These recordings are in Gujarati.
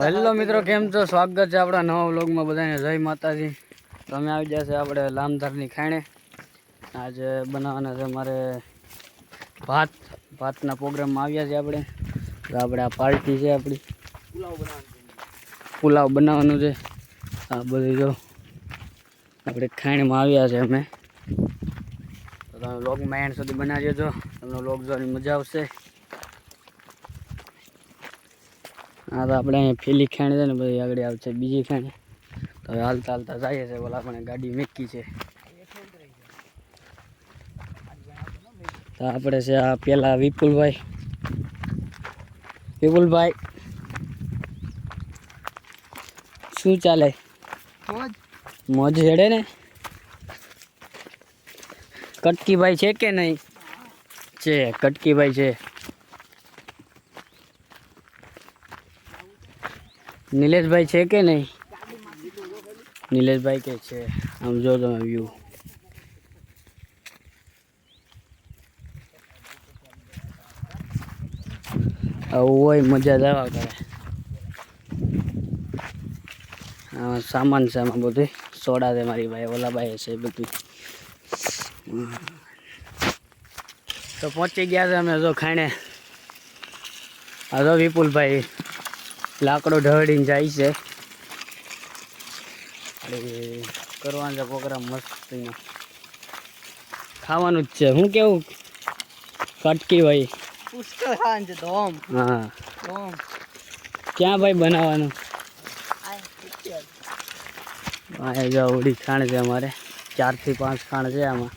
હેલો મિત્રો, કેમ છો? સ્વાગત છે આપણા નવા વ્લોગમાં. બધાને જય માતાજી. તો અમે આવી ગયા છે આપણે લામધારની ખાણે. આજે બનાવવાના છે મારે ભાતના પ્રોગ્રામમાં આવ્યા છે આપણે. તો આપણે આ પાર્ટી છે આપણી, પુલાવ બનાવવાનું છે. આ બધું જો આપણે ખાણીમાં આવ્યા છે અમે. તો તમે વ્લોગમાં એન્ડ સુધી બનાવી દેજો, તમને વ્લોગ જોવાની મજા આવશે. હા, તો આપણે અહીંયા પેલી ખાણી છે ને બધી આગળ આવશે બીજી ખાણી. તો હવે હાલતા હાલતા જઈએ છે. ઓલા આપણે ગાડી મેકી છે. તો આપણે છે આ પેલા વિપુલભાઈ. શું ચાલે? મોજ હેડે ને? કટકીભાઈ છે કે નહીં? છે, કટકીભાઈ છે. નિલેશભાઈ છે કે નહીં? નિલેશભાઈ કે છે. આમ જો તમે વ્યૂ. આવું હોય મજા જ આવ્યા કરે. સામાન છે આમાં બધું. સોડા છે મારી ભાઈ, ઓલા ભાઈ છે બધું. તો પહોંચી ગયા છે અમે જો ખાણે. આ જો વિપુલભાઈ લાકડો ઢળીને જાય છે. કરવાનો છે પ્રોગ્રામ મસ્ત. ખાવાનું જ છે. શું કેવું કટકી ભાઈ? પુષ્કળ ખાવાનું છે. ધોમ. હા, ધોમ. ક્યાં ભાઈ બનાવવાનું? આ જો ઉડી ખાણ છે અમારે. 4 થી 5 ખાણ છે આમાં.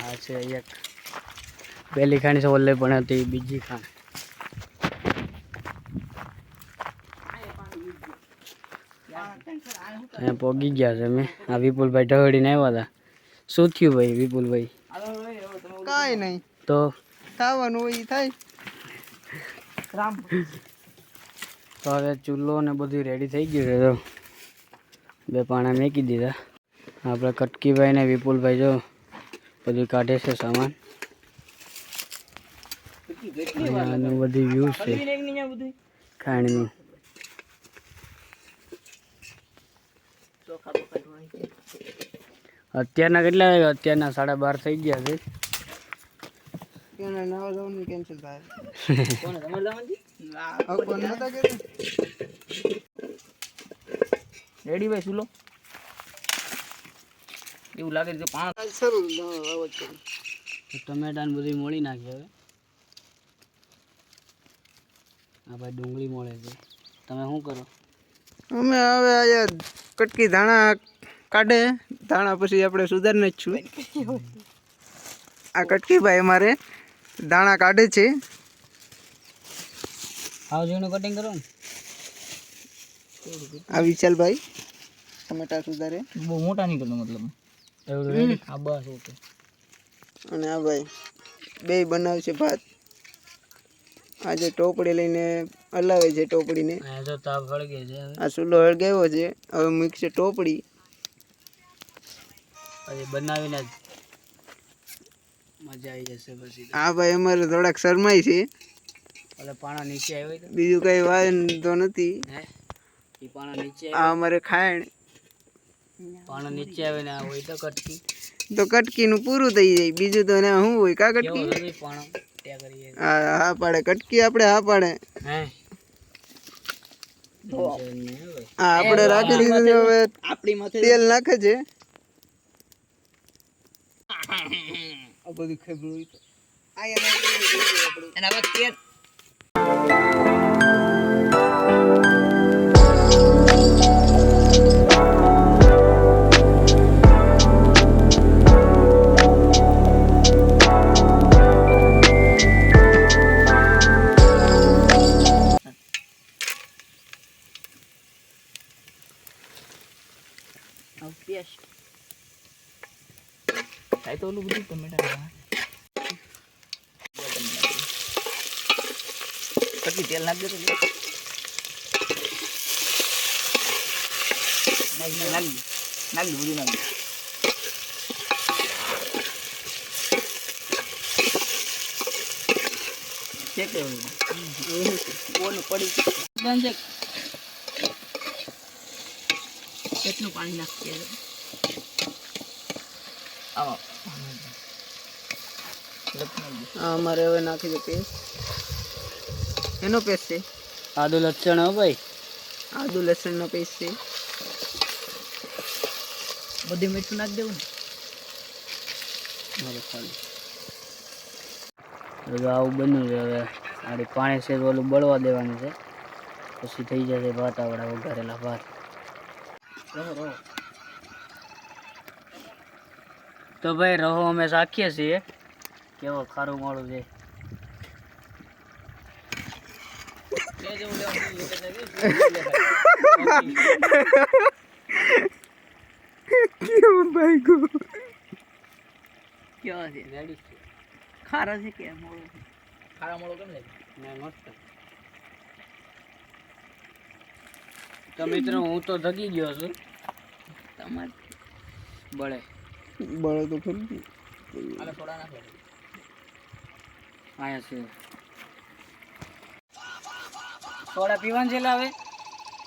આ છે એક પહેલી ખાણ છે, ઓલે પણ હતી બીજી ખાણ. અહીંયા પોગી ગયા છે અમે. આ વિપુલભાઈ ઢહડીને આવ્યા હતા. શું થયું ભાઈ વિપુલભાઈ? કાંઈ નહીં, તો ખાવાનું હોય ઈ થાય. તો હવે ચૂલો ને બધું રેડી થઈ ગયું છે. તો 2 પાણા મેકી દીધા. આપણે કટકીભાઈ ને વિપુલભાઈ જો બધું કાઢે છે સામાન. બધી વ્યૂ છે ખાણીનું. અત્યારના કેટલા વાગ્યા? અત્યારના 12:30 થઈ ગયા છે. કેન્સલ થાય. રેડી ભાઈ ચૂલો? એવું લાગે છે ટમેટા ને બધું મોળી નાખી. હવે હા ભાઈ ડુંગળી મળે છે. તમે શું કરો? અમે હવે અહીંયા કટકી ધાણા કાઢે. ધાણા પછી આપણે સુધારને જ છું. આ કટકી ભાઈ અમારે દાણા કાઢે છે. આવ જોઈને કટિંગ કરો ને. આ વિશાલભાઈ ટમેટા સુધારે. બહુ મોટા નહીં કરતો મતલબ. એવું રેડી? આ બસ ઓકે. અને આ ભાઈ બે બનાવશે ભાત. આજે ટોપડી લઈને હલાવે છે ટોપડીને. જો તાપ હળગે છે. આ ચૂલો હળગાવ્યો છે. હવે મિક્સ ટોપડી પછી બનાવીને મજા આવી જશે પછી. આ ભાઈ અમારે થોડાક શરમાય છે. એટલે પાણા નીચે આવ્યો. બીજું કઈ વાંધો નથી. એ પાણા નીચે આ અમારે ખાયણ. પાણા નીચે આવે ને આ હોય તો કટકી. તો કટકીનું પૂરું થઈ જાય. બીજું તો ના શું હોય? કા કટકી પાણા ત્યાં કરીએ. હા પાડે કટકી આપણે. હા પાડે. હા આપણે રાખી દીધું. હવે તેલ નાખે છે. આ બધું ખબર તો ઓલું બધું ટમેટા પછી તેલ નાખ દેતો. નાખી બધું નાખી. છે કે કોનું પડી નાખવાનું છે. કેટલું પાણી નાખીએ આમાં? અમારે હવે નાખી દો પેસ્ટ. એનો પેસ્ટ છે, આદુ લસણ હો ભાઈ. આદુ લસણનો પેસ્ટ છે. બધું મીઠું નાખી દેવું ને. હવે આવું બન્યું છે. હવે આડી પાણી છે ઓલું બળવા દેવાનું છે, પછી થઈ જશે ભાત આવડા વઘારેલા ભાત. તો ભાઈ રહો અમે શાખીએ છીએ કેવો ખારું મોડું છે. કેવું ભાઈ ગો કેવા છે? રેડી છે. ખારા છે કે મોળો? ખારા મોળો કેમ લાગે? ના મસ્ત. તો મિત્રો હું તો થકી ગયો છું. તમારે બળે બળે તો ખરું. આને સોડા નાખો. અહીંયા છે સોડા પીવાનું છે. લાવે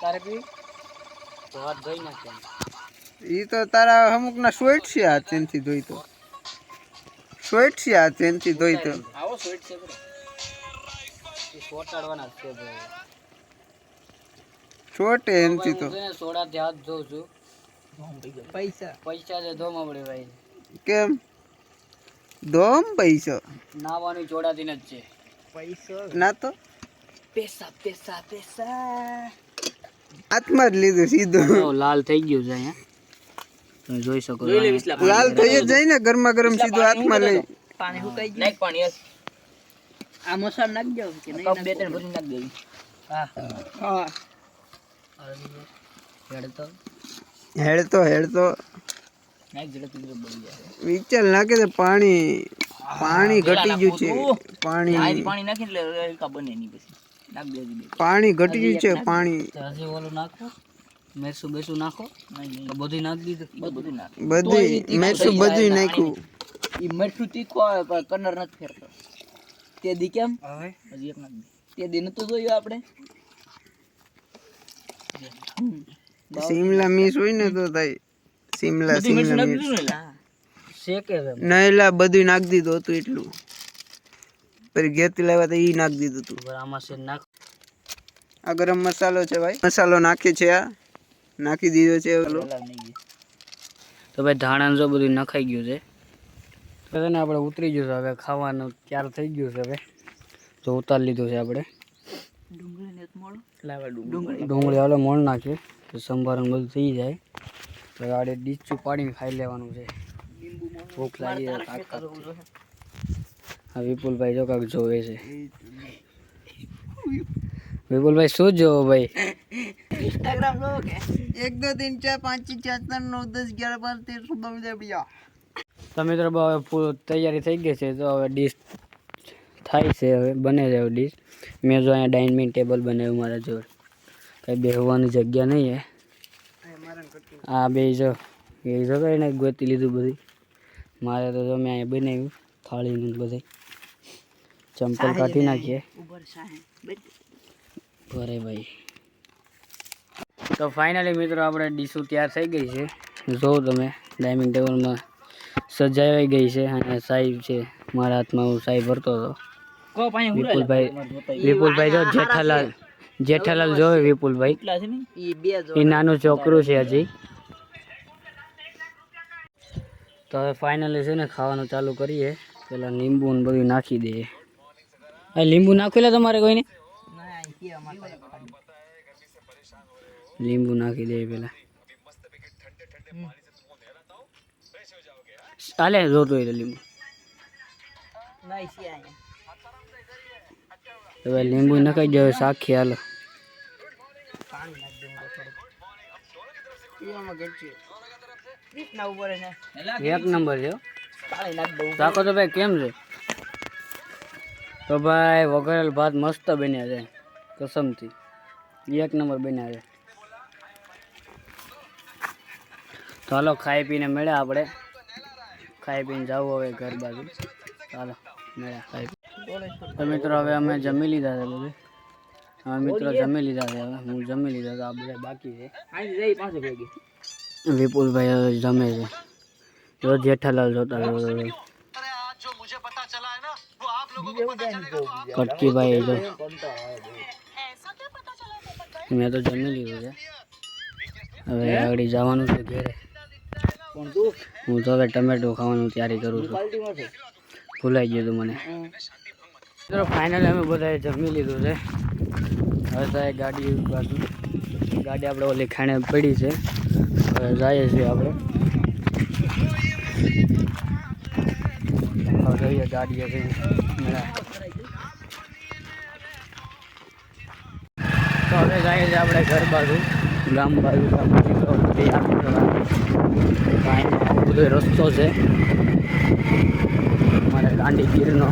તારે પી તો હાથ ધોઈ નાખે. એ તો તારા અમુકના સ્વેટ છે આ ચેનથી ધોઈ તો. સ્વેટ છે આ ચેનથી ધોઈ તો. આવો સ્વીટ છે બરો. એ સોટાડવાના છે ભાઈ. છોટે એનથી તો. હું સોડાથી હાથ ધોઉં છું. પૈસા પૈસા છે ધોવા પડે ભાઈ. કેમ ધોમ પૈસો નાવાની જોડાથી જ છે. પૈસા ના તો પૈસા પૈસા પૈસા હાથમાં જ લીધું સીધું. જો લાલ થઈ ગયું છે અહીંયા તમે જોઈ શકો છો. લાલ થઈ જ જાય ને ગરમા ગરમ સીધું હાથમાં લઈ. પાણી સુકાઈ ગયું. નાખ પાણી. આ મસાલો નાખ દો કે નહીં? કપ બે ત્રણ ભરી નાખ દેવી. હા હા હેડ તો હેડતો નાખ ઝડપ ઝડપ બળી જાય. વિચાર નાખે તો પાણી પાણી ઘટી ગયું છે. પાણી પાણી નાખી એટલે હલકા બને નહીં પછી. નાખ દેજો બે. પાણી ઘટી ગયું છે. પાણી હજી ઓલું નાખો મેસું બેસું નાખો. તો બધું નાખી દીધું. બધું નાખ. બધી મેસું બધું નાખ્યું. ઈ મીઠું તીખું આવે પણ કલર નથી ફેરતો. તે દી કેમ? હવે હજી એક નાખ દે. તે દી નતું જોયું આપણે. શિમલા મિર્ચ હોય ને તો થાય. શિમલા મિર્ચ શેકે છે. નહેલા બધું નાખી દીધું હતું એટલું. પછી ઘેરથી લાવ્યા તો ઈ નાખી દીધું હતું. બરાબર આમાં છે નાખ. આ ગરમ મસાલો છે ભાઈ. મસાલો નાખે છે. આ નાખી દીધો છે. તો ભાઈ ધાણા જો બધું નખાઈ ગયું છે. તો ને આપણે ઉતરી ગયું છે. હવે ખાવાનું તૈયાર થઈ ગયું છે. હવે તો ઉતારી લીધું છે આપણે. ડુંગળી હાલો મોણ નાખીએ તો સંભારણ બધું થઈ જાય. તો આડે ડીચું પાડીને ખાઈ લેવાનું છે. ભૂખ લાગી જાય. હા વિપુલભાઈ જો કાંક જોવે છે. વિપુલભાઈ શું જોવો ભાઈ? इंस्टाग्राम लोग है 1 2 3 4 5 6 7 8 9 10 11 12 13 ભૈયા. તો મિત્રો હવે પૂરો તૈયારી થઈ ગઈ છે. તો હવે ડીશ થાય છે. હવે બને છે હવે ડીશ. મેં જો અહીંયા ડાઇનિંગ ટેબલ બનાવ્યું મારા જોડે. કંઈ બેસવાની જગ્યા નહીં હે. આ બે જો એ જો કઈને ગોતી લીધું બધી. મારે તો જો મેં અહીંયા બનાવ્યું થાળીનું બધું. ચંપલ કાઢી નાખીએ. ऊपर साहे ભરે ભાઈ. તો ફાઇનલી મિત્રો આપણે ડીશું તૈયાર થઈ ગઈ છે. જો તમે ડાઇનિંગ ટેબલમાં સજાવાઈ ગઈ છે. અને સાહેબ છે મારા હાથમાં. હું સાહેબ ભરતો હતો. को पानी વિપુલભાઈ જો જેઠાલાલ જોવે વિપુલભાઈ. એટલા છે ને ઈ બે જો એ નાનું છોકરું છે હજી. તો હવે ફાઇનલી છે ને ખાવાનું ચાલુ કરીએ. પેલા લીંબુ ને બધું નાખી દઈએ. લીંબુ નાખેલા તમારે કોઈને? ના ઈ અમાર લીંબુ નાખી દઈએ પેલા. ચાલે જોતું હોય તો લીંબુ. ના ઈ આયા હવે લીંબુ નખાઈ જાય. સાખી હાલો. પાણી નાખ દઉં થોડું ઈવામાં ગટશે રીતના ઉપર ને એક નંબર છે હો. પાણી નાખ દઉં ચાખો તો ભાઈ કેમ છે? તો ભાઈ વઘારેલ ભાત મસ્ત બન્યા છે કસમથી. એક નંબર બન્યા છે. તો હાલો ખાઈ પીને મળ્યા આપણે. ખાઈ પીને જવું હવે ઘર બાજુ. ચાલો મળ્યા ખાઈ પી. તો મિત્રો હવે અમે જમી લીધા છે બધું. હા મિત્રો જમી લીધા છે હવે હું જમી લીધા તો આ બધા બાકી છે આઈ જઈ પાછો ભેગી વિપુલભાઈ હવે જમે છે જો જેઠાલાલ જોતા રહો. કટકીભાઈ જો મેં તો જમી લીધું છે હવે આગળ જવાનું છે ઘેરે. કોણ તું હું તો હવે ટમેટું ખાવાનું તૈયારી કરું છું. પાર્ટી માં છે ભૂલાઈ ગયું હતું મને. મિત્રો ફાઇનલી અમે બધાએ જમી લીધું છે હવે તો એ ગાડી આપણે ઓલી ખાણે પડી છે હવે જઈએ છીએ આપણે. હવે જઈએ ગાડીએ જઈને તો હવે જઈએ છીએ આપણે ઘર બાજુ ગામ બાજુ બધો રસ્તો છે અમારે દાંડી ગીરનો